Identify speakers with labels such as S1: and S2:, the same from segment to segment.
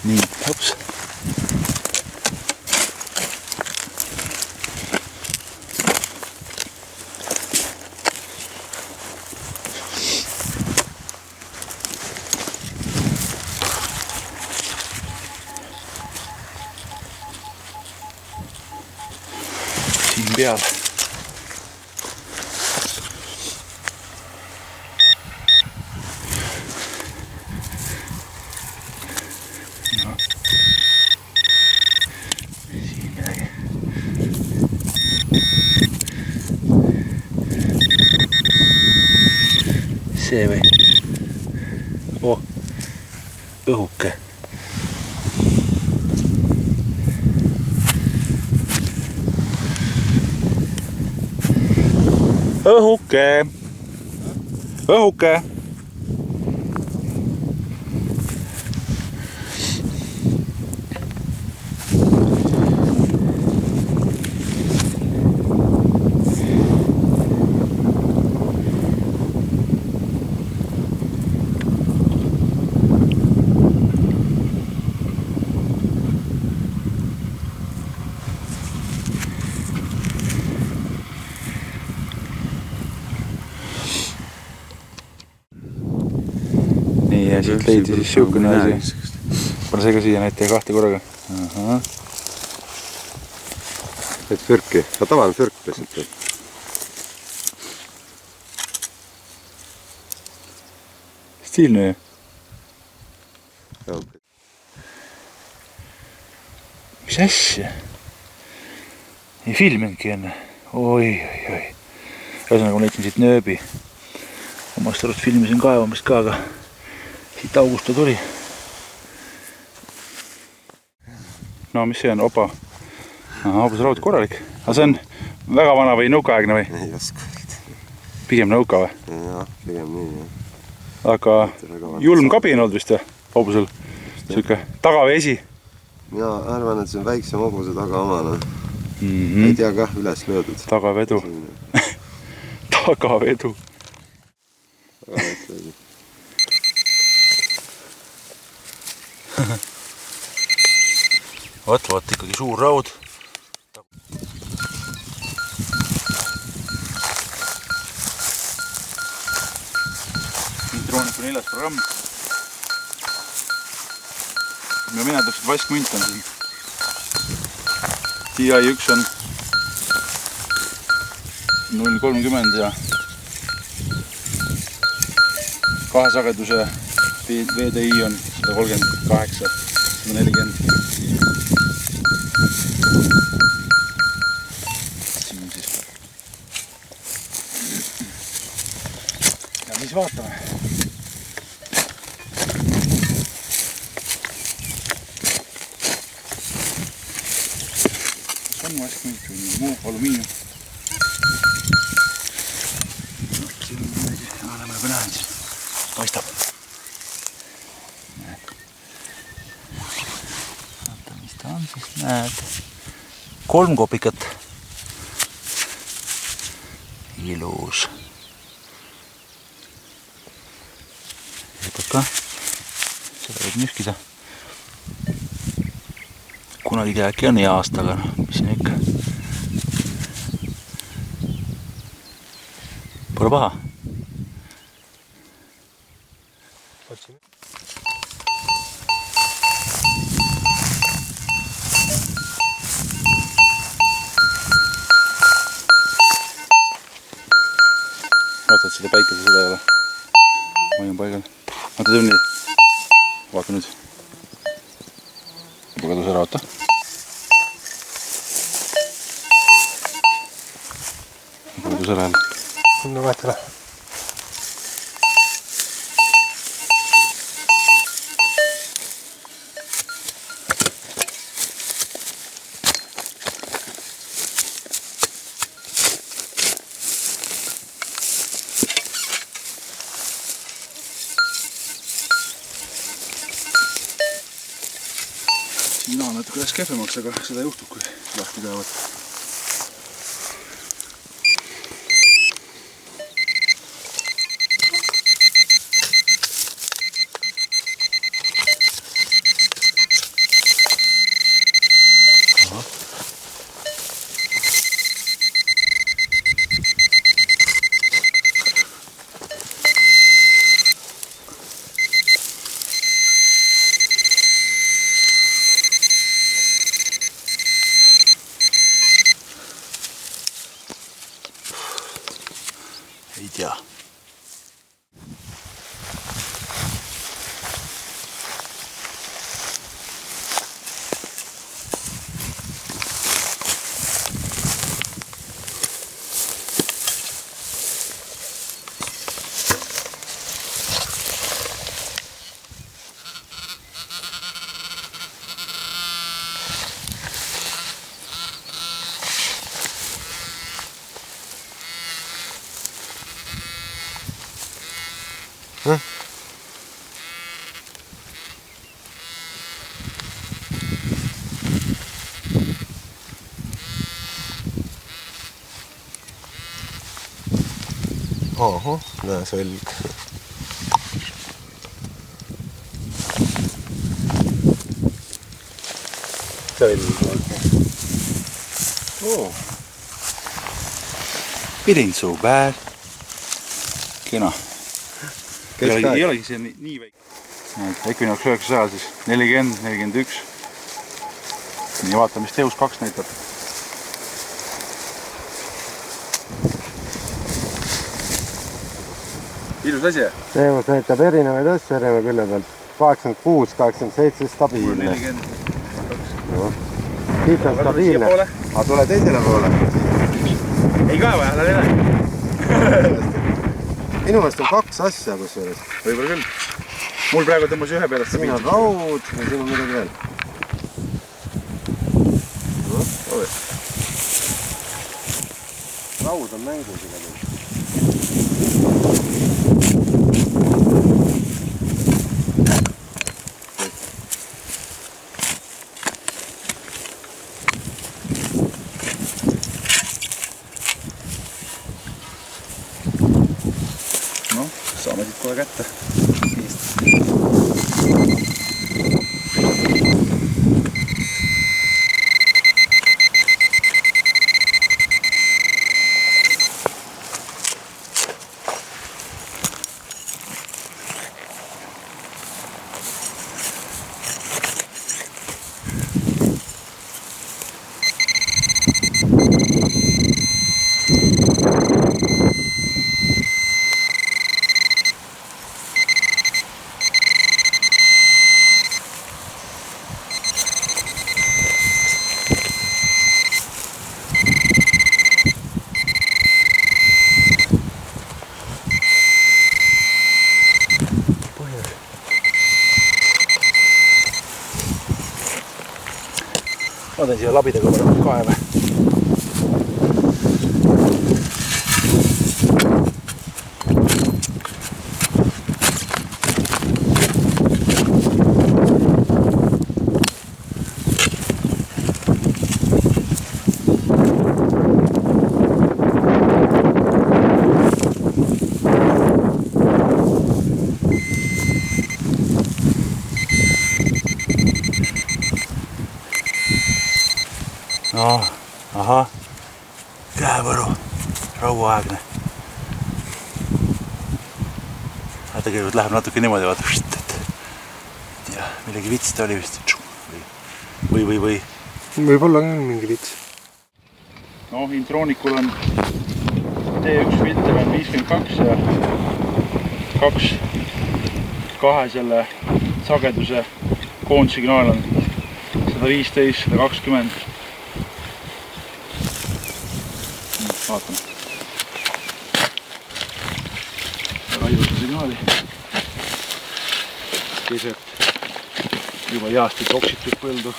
S1: Nii, hops. Siin peal. See või? Õhuke. Õhuke. Ja siit leidi siis siukene asi. Pane see ka siia näite kahte korraga.
S2: Et fürki. Aga tavaline fürk lihtsalt.
S1: Stiilne ju. Mis asja? Ei filminudki enne. Oi. Ühesõnaga ma leidsin siit nööbi. Omast arust filmisin kaevamist ka, aga siit august ta tuli. No mis see on? Opa. Hobuse raud korralik. Aga see on väga vana või nõukaaegne või?
S2: Ei oska.
S1: Pigem nõuka või?
S2: Jah, pigem nii.
S1: Aga julm kabin olnud vist või? Hobusel. Siuke tagaveesi.
S2: Mina arvan, et see on väiksem hobuse taga omane. Ei tea kah üles löödud.
S1: Tagavedu. Tagavedu. Vaat ikkagi suur raud. Introoniku 4. programm. Ja mina täpselt vaskmünt on siin. TI1 on 0.30 ja kahesageduse VDI on 138, 140. Siin siis. Ja siis vaatame. Kas on vaskmünt või muu alumiinium? Siin on midagi, oleme juba näinud siin. Paistab. Vaata, mis ta on siis, näed. 3 kopikat. Ilus. Jätab ka. Seda võib nühkida. Kunagi äkki on hea aastaga, mis siin ikka. Pole paha. Vaatad seda päikese, seda ei ole. Ma olen paigal. Vaata tunni. Vaata nüüd. Juba kadus ära, vaata. Juba kadus ära.
S2: No vaata ära. Mina on natuke läks kehvemaks, aga seda juhtub, kui lahti käivad.
S1: tea.
S2: Oho, näe selg.
S1: It ain't so bad. Kena. Ei olegi see nii väike. Equinox 900 siis 40, 41. Nii vaata, mis Teus 2 näitab. Ilus asi.
S2: Teemus näitab erinevaid asju erineva külje pealt. 86, 87 stabiilne.
S1: 40.
S2: Siit on stabiilne. Aga tule teisele poole.
S1: Ei kaeva, ära lähe.
S2: Minu meelest on 2 asja kusjuures.
S1: Võib-olla küll. Mul praegu tõmbas ühe peale
S2: siin on raud ja siin on midagi veel. Raud on mängus igal juhul.
S1: Saame siit kohe kätte. Ma teen siia labidaga võrra kaeve. No, ahah, käevõru, rauaaegne. Aga tegelikult läheb natuke niimoodi, vaata, et ja millegi vits ta oli vist. Või.
S2: Võib-olla on mingi vits.
S1: No, Intronikul on T1 filter on 52 ja kahe selle sageduse koondsignaal on 115, 120. Vaatame. Väga ilusa signaali. Keset juba jaastik oksitud põldu.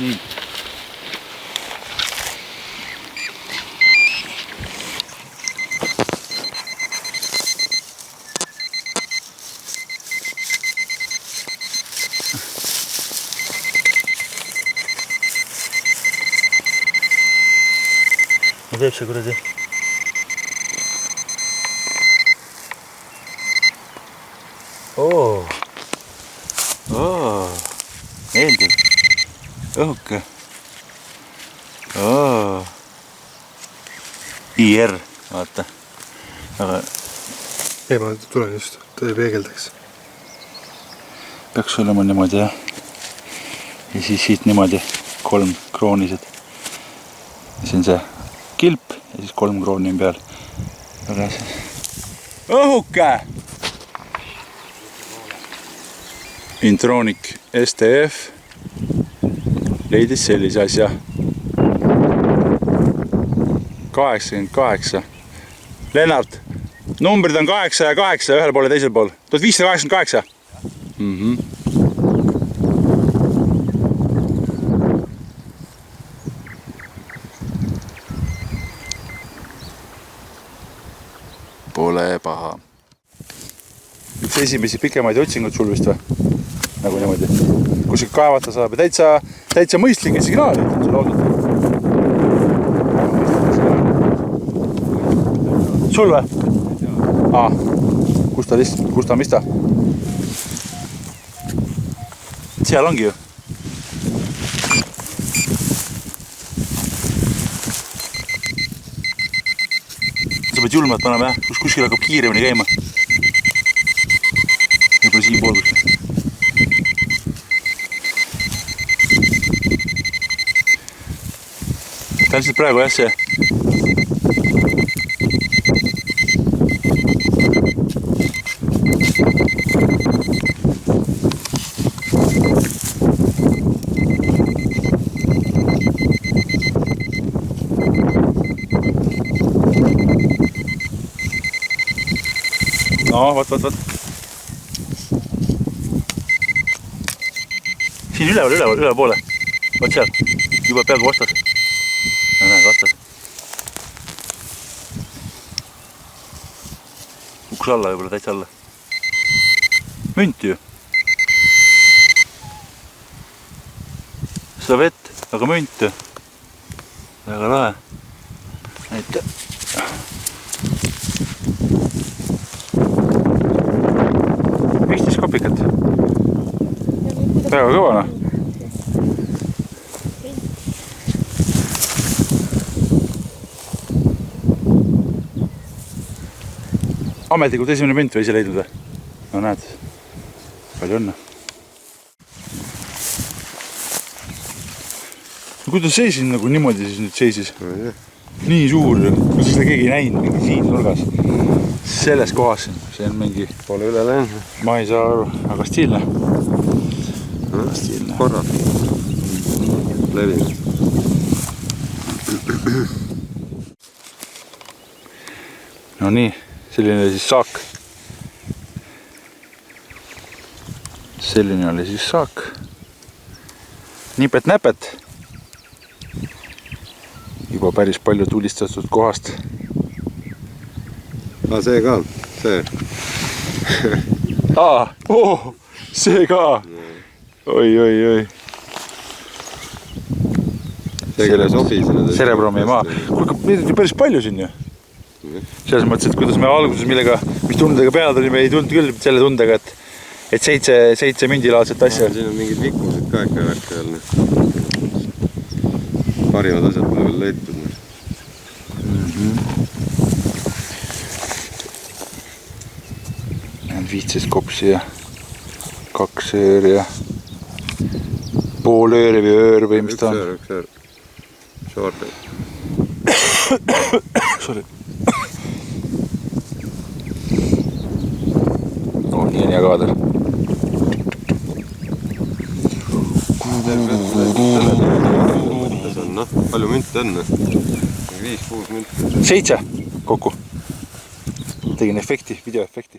S1: Nii. No teeb see kuradi. Meeldib. Õhuke. IR, vaata. Aga
S2: Ei, ma tulen just, ta ei peegeldaks.
S1: Peaks olema niimoodi, jah. Ja siis siit niimoodi 3 kroonised. See on see kilp ja siis 3 krooni on peal. Õhuke! Intronic STF leidis sellise asja. 88. Lennart, numbrid on 8 ja 8 ühel pool ja teisel pool. 1588. Pole paha. Üks esimesi pikemaid otsinguid sul vist või? Nagu niimoodi. Kus kaevata saab ja täitsa mõistlikke signaalid on sul olnud. Sul või? Kus ta mista? Seal ongi ju. Sa pead julmalt panema, jah? Kuskil hakkab kiiremini käima. Võib-olla siin pool kuskil. Ta on lihtsalt praegu jah see. No, vaat. Siin üleval poole. Vaat seal. Juba peaaegu vastas. Näe, vastas. Uks alla võib-olla, täitsa alla. Münt ju. Seda vett, aga münt. Väga lahe. Näita. Kopikat. Väga kõvana. Ametlikult esimene münt või ise leidnud või? No näed, palju õnne. No kuidas see siin nagu niimoodi siis nüüd seisis? Nii suur, kuidas seda keegi ei näinud mingi siin nurgas. Selles kohas, see on mingi...
S2: Pole üle läinud.
S1: Ma ei saa aru, aga stiilne. Stiilne.
S2: Korrad. Levinud.
S1: No nii, selline oli siis saak. Selline oli siis saak. Nipet-näpet. Juba päris palju tulistatud kohast.
S2: See ka, see.
S1: See ka. Oi.
S2: See kelle sobi sinna.
S1: Cerebromi maa. Kuulge, meid on päris palju siin ju. Selles mõttes, et kuidas me alguses mis tundega peale tulime, ei tulnud küll selle tundega, et 7 mündilaadset asja.
S2: Siin on mingid vikusid ka ikka värk veel. Parimad asjad pole veel leitud.
S1: 15 kopsi ja 2 ööri ja pool ööri või öör või mis ta on.
S2: Üks öör. Short.
S1: Sorry. No, nii on hea kaader.
S2: Palju münte on? 5-6 münte.
S1: 7 kokku. Tegin efekti, videoefekti.